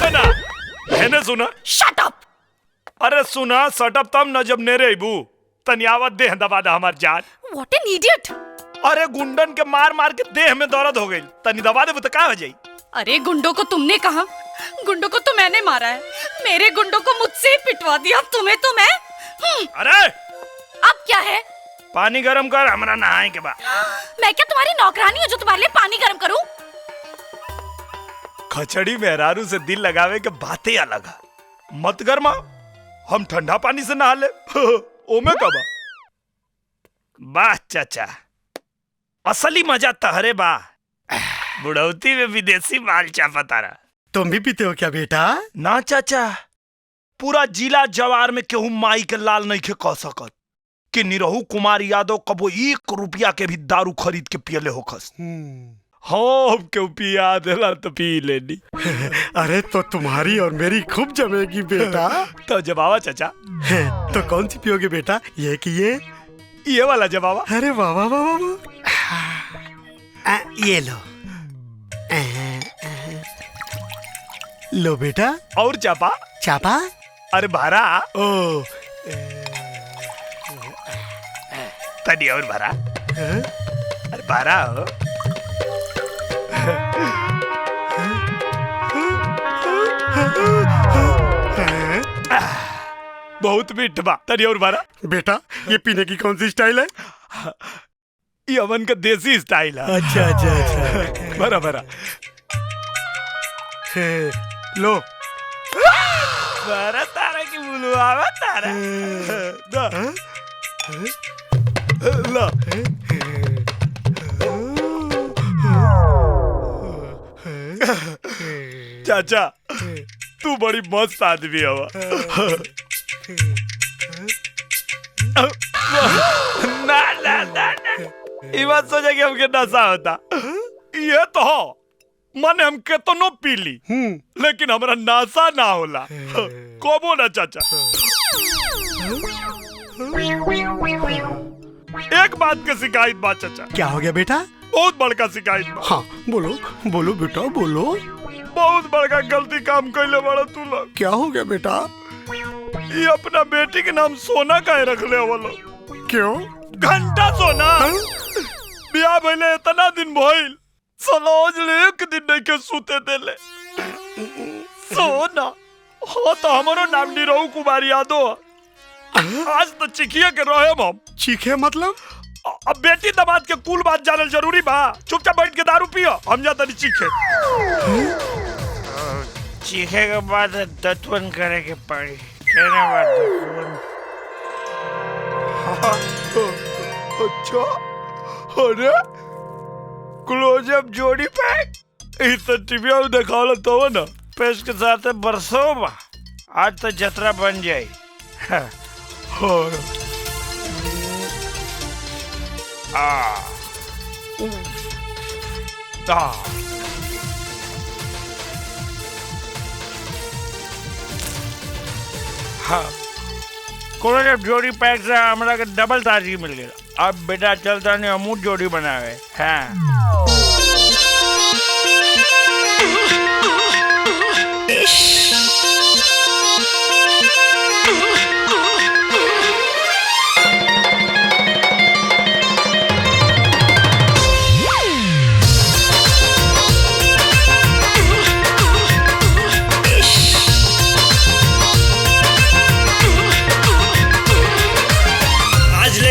सुना मैंने सुना। Shut up. अरे सुना सटअप तब न जब नेरे इबू तनियावत देह दबा दा हमार जान। What an idiot. अरे गुंडन के मार मार के देह में दर्द हो गई, तनी दबा दे तो का हो जाई। अरे गुंडों को तुमने कहा, गुंडों को तो मैंने मारा है। मेरे गुंडों को मुझसे ही पिटवा दिया, तुम्हें तो मैं। अरे अब क्या है? पानी गरम कर, हमरा नहाए के बाद। मैं क्या तुम्हारी नौकरानी हूँ जो तुम्हारे लिए पानी गरम करूँ? खचड़ी मेहरारू से दिल लगावे के बातें अलग है। मत गरमा, हम ठंडा पानी से नहा ले। ओमे कबा वाह चाचा, असली मजा तहरे बा। बुढ़ौती में विदेशी माल चापता रहा। तुम भी पीते हो क्या बेटा? ना चाचा, पूरा जिला जवार में केहू माई के लाल नहीं खे कह सकत कि निरहू कुमार यादव कबो 1 रुपया के भी दारू खरीद के पियले होखस। हाँ क्यों पिया देला तो पी लेनी। अरे तो तुम्हारी और मेरी खूब जमेगी बेटा। तो जवाबा चाचा। तो कौन सी पियोगे बेटा, ये कि ये वाला जवाबा। अरे वाह वाह वाह वाह, ये लो। लो बेटा। और चापा? चापा? अरे भारा। ओ तनी और भारा। अरे भारा हो। बहुत मीठ बा, तनी और भारा। बेटा ये पीने की कौन सी स्टाइल है? ये अमन का देसी स्टाइल है। अच्छा अच्छा अच्छा। भरा भरा। लो। भरा तारा की बुलवावा तारा। ला। चाचा तू बड़ी मस्त आदमी हवा। ना ना ना ना, ये बात सोचा कि हमके नशा होता। ये तो हो माने हम केतनो पी ली, लेकिन हमरा नशा ना होला। कबो ना चाचा। एक बात के शिकायत बा चाचा। क्या हो गया बेटा? बहुत बड़का शिकायत बा। हाँ बोलो बोलो बेटा बोलो। बहुत बड़का गलती काम कैले बड़ा तू लोग। क्या हो गया बेटा? ये अपना बेटी के नाम सोना काहे रख ले वो लोग? क्यों? घंटा सोना। ब्याह भइले इतना दिन भइल, सलोज ले एक दिन नहीं के सूते देले। सोना। हाँ तो हमारो नाम निरहू कुमार यादव। आज तो चिखिया के रहे हम। चीखे मतलब? अब बेटी दमाद के कुल बात जानल जरूरी बा। चुपचाप बैठ के दारू पियो, हम जाता नहीं चीखे। चीखे के बाद दत्वन करे के पड़ी। कहने बाद दत्वन। अच्छा, अरे क्लोजअप जोड़ी पैक। इस तो टीवी में दिखावला तो ना। पेश के साथ बरसों बा। आज तो जतरा बन जाए। हाँ। हाँ जब जोड़ी पैक से हमरा के डबल ताजगी मिल गया। अब बेटा चलता नहीं अमूल जोड़ी बनावे। हाँ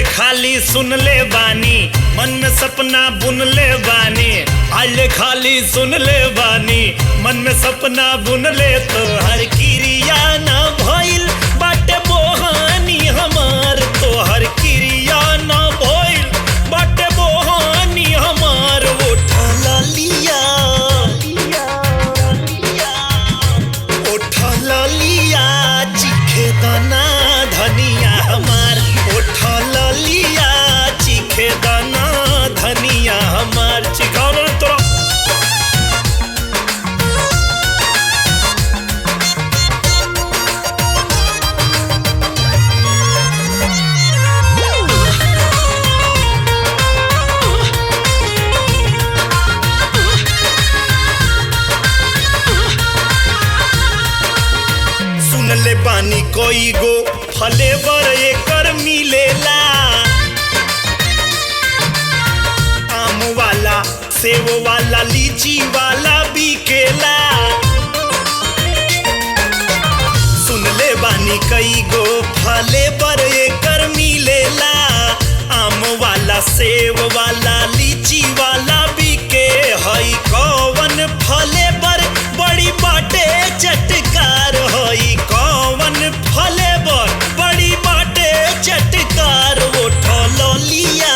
खाली सुन ले बानी, मन में सपना बुन ले बानी। आले खाली सुन ले बानी, मन में सपना बुन ले। तो हर क्रिया ना भइल बाटे बोहानी हमार। तो हर क्रिया ना भइल बाटे बोहानी हमार। उठा लिया उठा लिया चिखे दाना धनिया हमार। उठा लिया चिखे दाना धनिया हमार। चिखाओ ना तोरा। बानी कोई गो फ्लेवर एकर मिलेला। आम वाला, सेव वाला, लीची वाला बिकेला। सुन ले बानी कई गो फ्लेवर एकर मिलेला। आम वाला, सेव वाला, लीची वाला बिके। हई कौन फ्लेवर बड़ी बाटे चटकार। हई कौन फ्लेवर बड़ी बाटे चटकार। उठल लिया,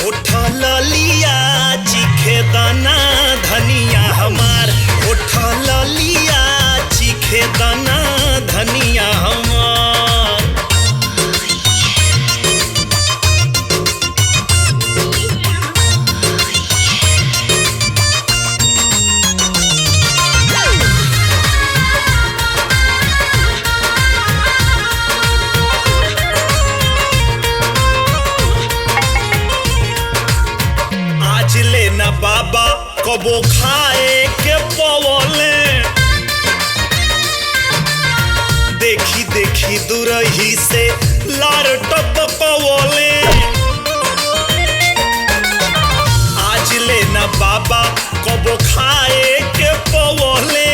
उठल लिया, चीखे दाना धनिया हमार। उठल लिया, चीखे दाना धनिया हमार। आज लेना बाबा कबो खाए के पवले। देखी देखी दूरही से लार टपकवले। आज लेना बाबा कबो खाए के पवले।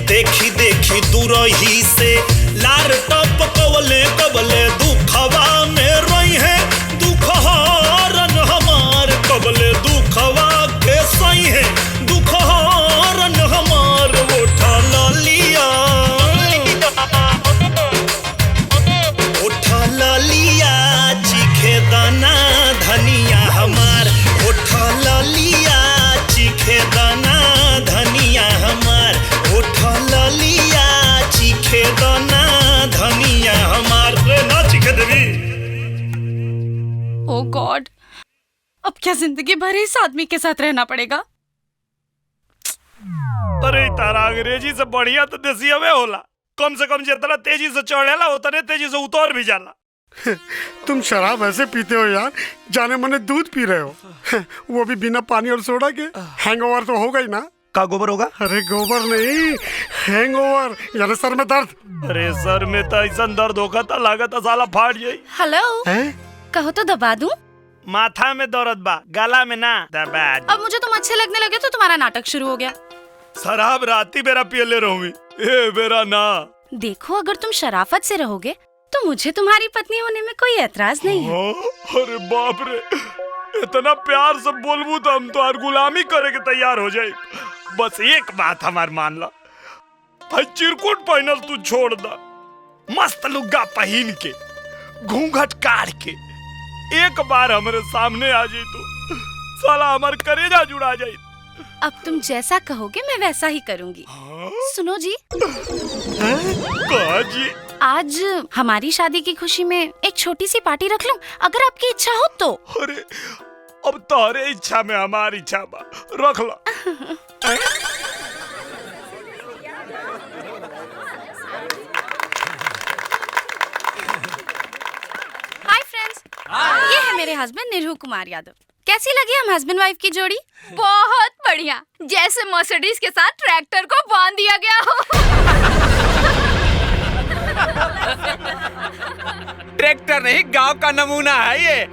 देखी देखी दूरही से लार टपकवले। कबले दुखवा में रही है दुख हरन हमार। कबले दुखवा के सही है दुख हरन हमार। उठल लिया, उठल लिया, चीखे दाना धनिया हमार। उठल लिया, चीखे दाना धनिया हमार। उठल लिया, चीखे दाना धनिया हमार। रे ना चीखे देवी। ओ गॉड, अब क्या जिंदगी भर इस आदमी के साथ रहना पड़ेगा? अरे तारा अंग्रेजी से बढ़िया तो देसी हवे होला। कम से कम जितना तेजी से चढ़ेला उतने तेजी से उतर भी जाला। तुम शराब ऐसे पीते हो यार, जाने मने दूध पी रहे हो। वो भी बिना पानी और सोडा के। हैंगओवर तो होगा ही ना। का गोबर होगा? अरे गोबर नहीं, हैंगओवर यानी सर में दर्द। अरे सर में तो ऐसा दर्द होगा था लागत साला फाट जाई। हेलो, हैं? कहो तो दबा दूं? माथा में दर्द बा, गला में ना। दबा अब मुझे तुम अच्छे लगने लगे तो तुम्हारा नाटक शुरू हो गया। शराब राती बेरा पिए ले रहूंगी, ए बेरा ना। देखो, अगर तुम शराफत से रहोगे तो मुझे तुम्हारी पत्नी होने में कोई ऐतराज नहीं है। अरे बाप रे, इतना प्यार से बोलबू तो हम तो हर गुलामी करे के तैयार हो जाए। बस एक बात हमार मान ला, भाई चिरकुट पहनल तू छोड़ दा। मस्त लुग्गा पहन के, घूंघट काट के एक बार हमारे सामने आ जाई तो साला हमार करेजा जुड़ा जाई। अब तुम जैसा कहोगे मैं वैसा ही करूंगी। सुनो जी, कहा जी? आज हमारी शादी की खुशी में एक छोटी सी पार्टी रख लूं, अगर आपकी इच्छा हो तो। अरे अब तारे इच्छा में हमारी इच्छा बा, रख ला। हाय फ्रेंड्स, ये है मेरे हस्बैंड निरहू कुमार यादव। कैसी लगी हम हस्बैंड वाइफ की जोड़ी? बहुत बढ़िया, जैसे मर्सिडीज के साथ ट्रैक्टर को बांध दिया गया हो। ट्रैक्टर नहीं, गांव का नमूना है ये।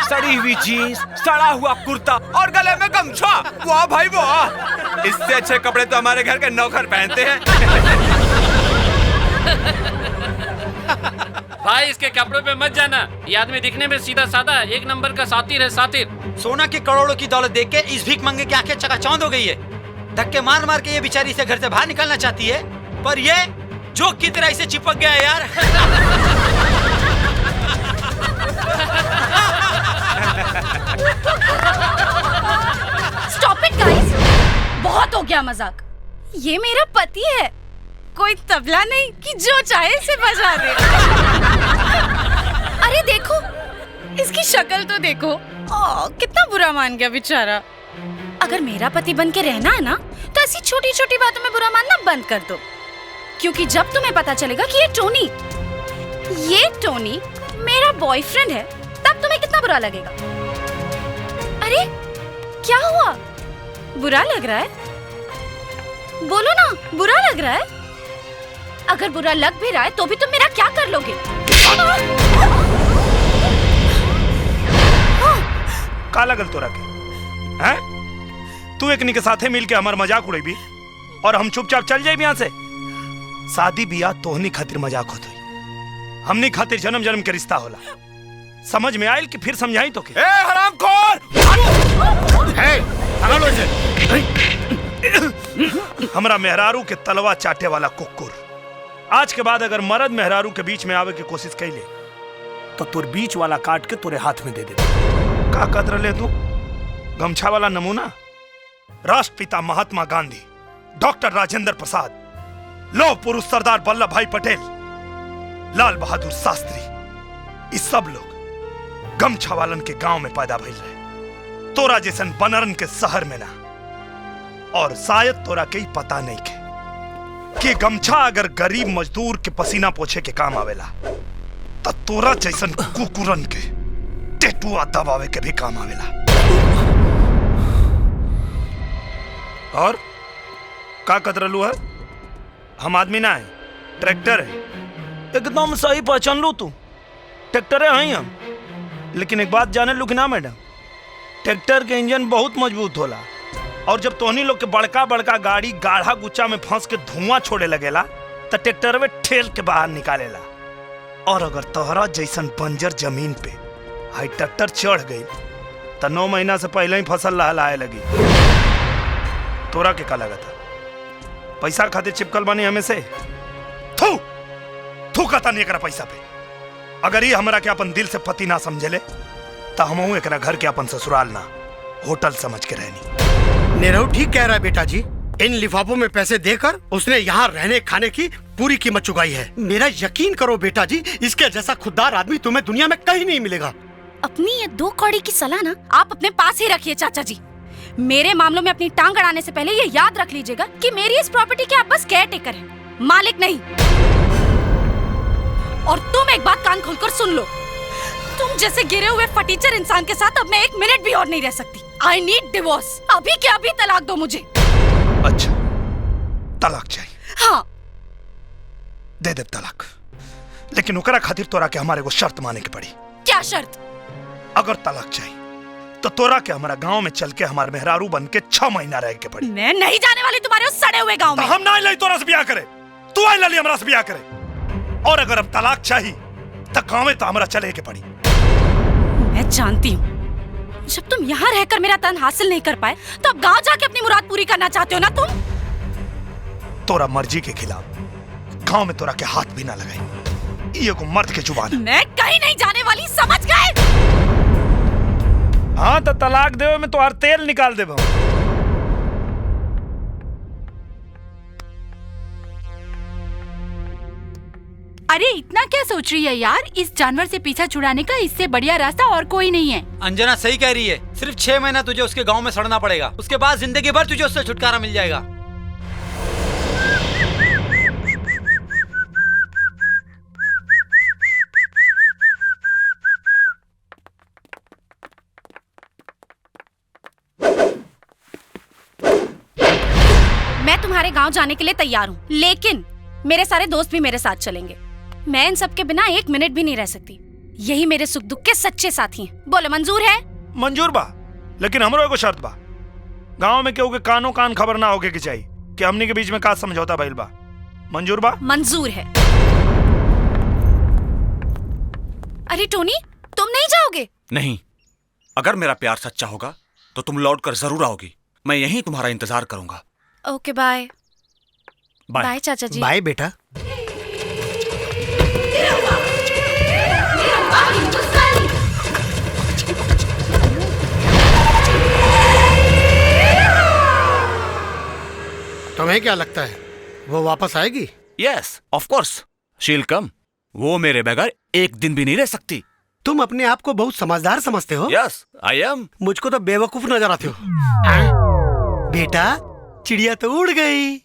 सड़ी हुई जीन्स, सड़ा हुआ कुर्ता और गले में गमछा, वाह भाई वाह। इससे अच्छे कपड़े तो हमारे घर के नौकर पहनते हैं। भाई इसके कपड़ों पे मत जाना, ये आदमी दिखने में सीधा साधा है, एक नंबर का सातिर है, सातिर। सोना के करोड़ों की दौलत देख के इस भीख मंगे की आंखें चकाचौंध हो गई है। धक्के मार मार के ये बेचारी से घर से बाहर निकलना चाहती है, पर ये जोक की तरह इसे चिपक गया है यार। स्टॉप इट गाइस, बहुत हो गया मजाक। ये मेरा पति है, कोई तबला नहीं कि जो चाहे इसे बजा दे। अरे देखो, इसकी शक्ल तो देखो, कितना बुरा मान गया बेचारा। अगर मेरा पति बन के रहना है ना, तो ऐसी छोटी छोटी बातों में बुरा मानना बंद कर दो, क्योंकि जब तुम्हें पता चलेगा कि ये टोनी मेरा बॉयफ्रेंड है, तब तुम्हें कितना बुरा लगेगा। अरे क्या हुआ, बुरा लग रहा है? बोलो ना, बुरा लग रहा है? अगर बुरा लग भी रहा है तो भी तुम मेरा क्या कर लोगे? का लगल तोरा के? हैं? तू एकनी के साथे मिल के हमार मजाक उड़ेबी और हम चुपचाप चल जाए यहाँ से? शादी बियाह तोहनी खातिर मजाक होत हुई, हमनी खातिर जन्म जन्म के रिश्ता होला। समझ में आयल कि फिर समझाई तो के? ए हरामखोर! हमरा मेहरारू के तलवा चाटे वाला कुकुर, आज के बाद अगर मर्द मेहरारू के बीच में आवे की कोशिश कैले तो तोर बीच वाला काट के तोरे हाथ में दे दे। का कदर ले तू? गमछा वाला नमूना? राष्ट्रपिता महात्मा गांधी, डॉक्टर राजेंद्र प्रसाद, लौह पुरुष सरदार वल्लभ भाई पटेल, लाल बहादुर शास्त्री, इस सब लोग गमछा वालन के गांव में पैदा भइल रहे। तोरा जैसन बनरन के शहर में ना। और शायद तोरा के पता नहीं के कि गमछा अगर गरीब मजदूर के पसीना पोछे के काम आवेला तो तोरा जैसन कुकुरन के टेटुआ दबावे के भी काम आवेला। और का कतरलू है? हम आदमी ना है, ट्रैक्टर है। एकदम सही पहचान लू तू, ट्रैक्टर है हम। लेकिन एक बात जाने लू कि ना मैडम, ट्रैक्टर के इंजन बहुत मजबूत होला और जब तोहनी लोग के बड़का बड़का गाड़ी गाढ़ा गुच्चा में फंस के धुआं छोड़े लगेला तो ट्रैक्टर में ठेल के बाहर निकालेला। और अगर तोहरा जैसन बंजर जमीन पे हाई ट्रैक्टर चढ़ गई तो 9 महीना से पहले ही फसल लहलाए लगी। तोरा के का लगा था? पैसा खातिर चिपकल बानी हमें से? थू थू कहता नहीं एकरा पैसा पे। अगर ये हमरा के अपन दिल से पति ना समझेले तो हमहू एकरा घर के अपन ससुराल ना होटल समझ के रहनी। नेहरू ठीक कह रहा है बेटा जी। इन लिफाफों में पैसे देकर उसने यहाँ रहने खाने की पूरी कीमत चुकाई है। मेरा यकीन करो बेटा जी, इसके जैसा खुददार आदमी तुम्हें दुनिया में कहीं नहीं मिलेगा। अपनी ये 2 कौड़ी की सलाह ना आप अपने पास ही रखिए चाचा जी। मेरे मामलों में अपनी टांग अड़ाने से पहले ये याद रख लीजिएगा कि मेरी इस प्रॉपर्टी के आप बस केयर टेकर हैं, मालिक नहीं। और तुम एक बात कान खोलकर सुन लो, तुम जैसे गिरे हुए फटीचर इंसान के साथ अब मैं 1 मिनट भी और नहीं रह सकती। I need divorce. अभी के अभी तलाक दो मुझे। अच्छा, तलाक चाहिए? हाँ, दे दे तलाक, लेकिन ओकरा खातिर तोरा के हमारे को शर्त माने के पड़ी। क्या शर्त? अगर तलाक चाहिए तो तोरा के हमारा गांव में चल के हमारे मेहरारू बन के 6 महीना रह के पड़ी। मैं नहीं जाने वाली तुम्हारे उस सड़े हुए गांव में। हम ना लाई तोरा से ब्याह करे, तू आई लाली हमरा से ब्याह करे। और अगर अब तलाक चाहिए तो गांव में तो हमरा चले के पड़ी। मैं जानती हूँ जब तुम यहाँ रहकर मेरा तन हासिल नहीं कर पाए तो अब गांव जाके अपनी मुराद पूरी करना चाहते हो ना तुम? तोरा मर्जी के खिलाफ गांव में तोरा के हाथ भी ना लगाई। ये को मर्द के जुबान। मैं कहीं नहीं जाने वाली, समझ गए? हाँ तो तलाक देवे में तो हर तेल निकाल देबो। अरे इतना क्या सोच रही है यार? इस जानवर से पीछा छुड़ाने का इससे बढ़िया रास्ता और कोई नहीं है। अंजना सही कह रही है। सिर्फ 6 महीना तुझे उसके गांव में सड़ना पड़ेगा, उसके बाद जिंदगी भर तुझे उससे छुटकारा मिल जाएगा। मैं तुम्हारे गांव जाने के लिए तैयार हूँ, लेकिन मेरे सारे दोस्त भी मेरे साथ चलेंगे। मैं इन सब के बिना 1 मिनट भी नहीं रह सकती। यही मेरे सुख दुख के सच्चे साथी हैं। बोलो मंजूर है? मंजूर बा, लेकिन हमरो एगो शर्त बा। गांव में केहू के कानो कान खबर ना होके के चाहिए कि हमनी के बीच में का समझौता भइल बा। मंजूर बा? मंजूर है। अरे टोनी, तुम नहीं जाओगे? नहीं, अगर मेरा प्यार सच्चा होगा तो तुम लौट कर जरूर आओगी। मैं यहीं तुम्हारा इंतजार करूंगा। ओके, बाय। बाय। बाय चाचा जी। बाय बेटा। तुम्हें क्या लगता है वो वापस आएगी? Yes, of course, she will come. वो मेरे बगैर 1 दिन भी नहीं रह सकती। तुम अपने आप को बहुत समझदार समझते हो। Yes, I am. मुझको तो बेवकूफ नजर आते हो। बेटा, चिड़िया तो उड़ गई।